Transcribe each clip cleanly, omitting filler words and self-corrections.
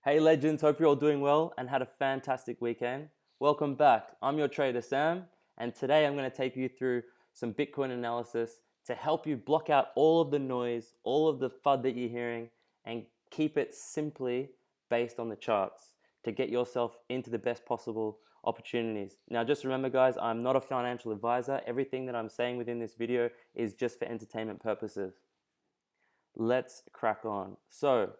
Hey legends, hope you're all doing well and had a fantastic weekend. Welcome back. I'm your trader Sam, and today I'm going to take you through some Bitcoin analysis to help you block out all of the noise, all of the FUD that you're hearing, and keep it simply based on the charts to get yourself into the best possible opportunities. Now, just remember, guys, I'm not a financial advisor. Everything that I'm saying within this video is just for entertainment purposes. Let's crack on. So,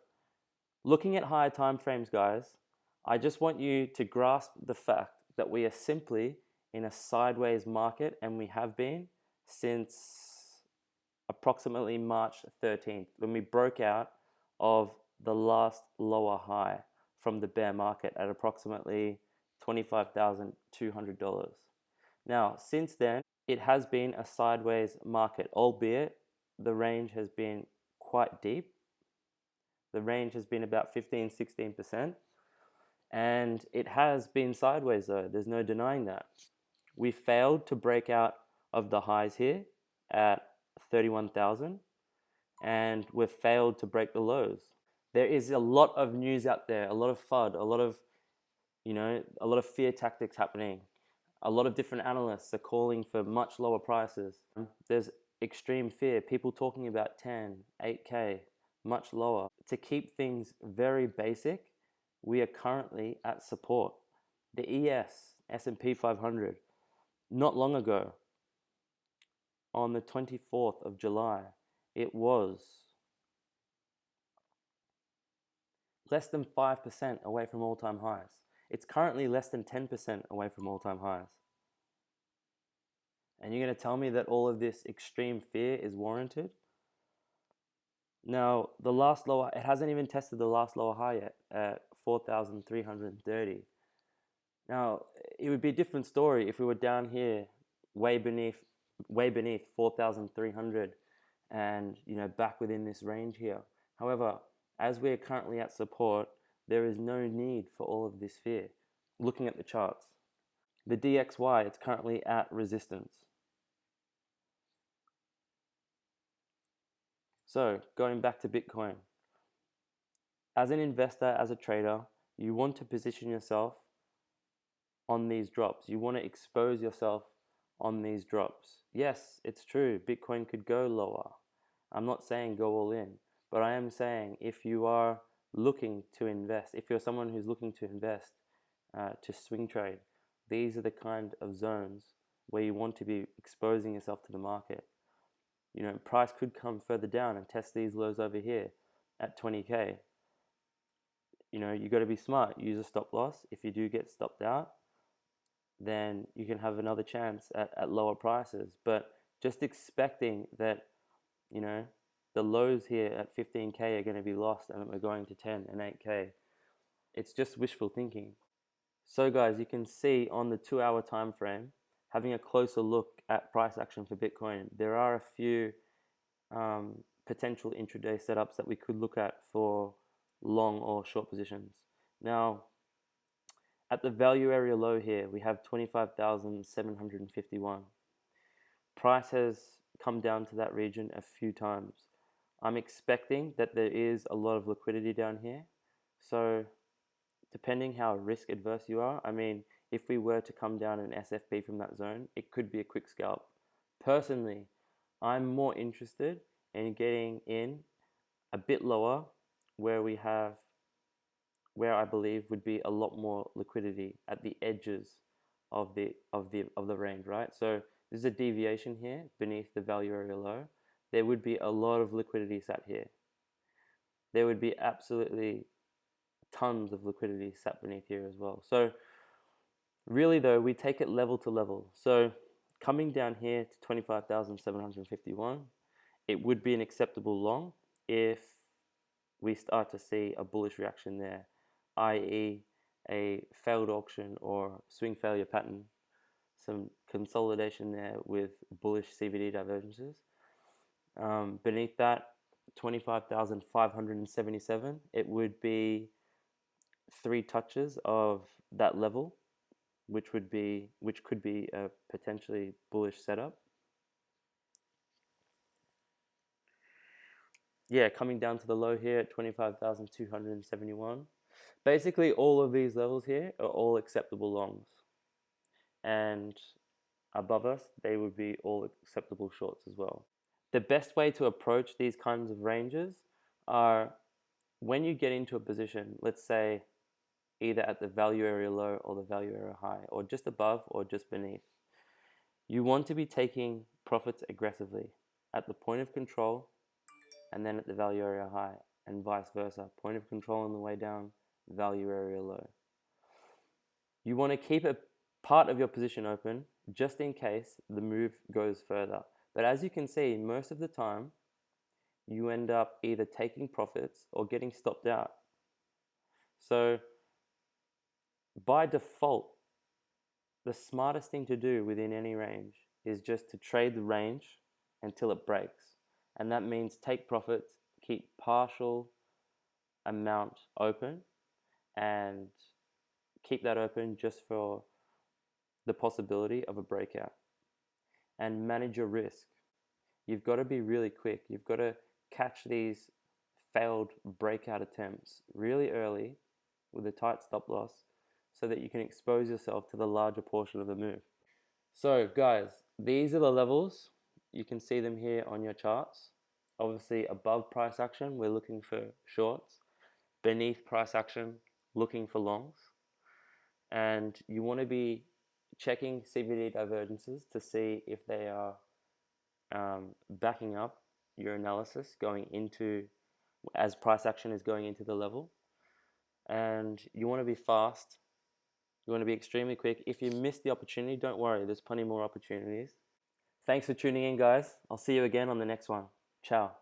looking at higher time frames, guys, I just want you to grasp the fact that we are simply in a sideways market, and we have been since approximately March 13th, when we broke out of the last lower high from the bear market at approximately $25,200. Now, since then, it has been a sideways market, albeit the range has been quite deep. The range has been about 15-16%, and it has been sideways though. There's no denying that. We failed to break out of the highs here at 31,000, and we've failed to break the lows. There is a lot of news out there, a lot of FUD, a lot of fear tactics happening. A lot of different analysts are calling for much lower prices. There's extreme fear, people talking about 10, 8K, much lower. To keep things very basic, we are currently at support. The S&P 500, not long ago, on the 24th of July, it was less than 5% away from all-time highs. It's currently less than 10% away from all-time highs. And you're going to tell me that all of this extreme fear is warranted? Now, the last lower, it hasn't even tested the last lower high yet at 4,330. Now, it would be a different story if we were down here way beneath 4,300 and, back within this range here. However, as we are currently at support, there is no need for all of this fear. Looking at the charts, the DXY, it's currently at resistance. So, going back to Bitcoin, as an investor, as a trader, you want to position yourself on these drops. You want to expose yourself on these drops. Yes, it's true, Bitcoin could go lower. I'm not saying go all in, but I am saying if you are looking to invest, if you're someone who's looking to invest, to swing trade, these are the kind of zones where you want to be exposing yourself to the market. Price could come further down and test these lows over here at 20K. You got to be smart. Use a stop loss. If you do get stopped out, then you can have another chance at lower prices. But just expecting that, the lows here at 15K are going to be lost and we're going to 10 and 8K, it's just wishful thinking. So guys, you can see on the 2-hour time frame, having a closer look at price action for Bitcoin, there are a few potential intraday setups that we could look at for long or short positions. Now, at the value area low here, we have 25,751. Price has come down to that region a few times. I'm expecting that there is a lot of liquidity down here. So depending how risk adverse you are, if we were to come down an SFP from that zone, it could be a quick scalp. Personally, I'm more interested in getting in a bit lower where I believe would be a lot more liquidity at the edges of the range, right? So there's a deviation here beneath the value area low. There would be a lot of liquidity sat here. There would be absolutely tons of liquidity sat beneath here as well. So really though, we take it level to level. So coming down here to 25,751, it would be an acceptable long if we start to see a bullish reaction there, i.e. a failed auction or swing failure pattern, some consolidation there with bullish CVD divergences. Beneath that, 25,577, it would be 3 touches of that level, which could be a potentially bullish setup. Yeah, coming down to the low here at 25,271. Basically, all of these levels here are all acceptable longs, and above us, they would be all acceptable shorts as well. The best way to approach these kinds of ranges are when you get into a position, let's say either at the value area low or the value area high, or just above or just beneath. You want to be taking profits aggressively at the point of control and then at the value area high, and vice versa. Point of control on the way down, value area low. You want to keep a part of your position open just in case the move goes further. But as you can see, most of the time, you end up either taking profits or getting stopped out. So by default, the smartest thing to do within any range is just to trade the range until it breaks. And that means take profits, keep partial amount open, and keep that open just for the possibility of a breakout. And manage your risk. You've got to be really quick. You've got to catch these failed breakout attempts really early with a tight stop loss so that you can expose yourself to the larger portion of the move. So guys, these are the levels. You can see them here on your charts. Obviously above price action, we're looking for shorts. Beneath price action, looking for longs. And you want to be checking CVD divergences to see if they are backing up your analysis going into, as price action is going into the level. And you want to be fast. You want to be extremely quick. If you miss the opportunity, don't worry, there's plenty more opportunities. Thanks for tuning in, guys. I'll see you again on the next one. Ciao.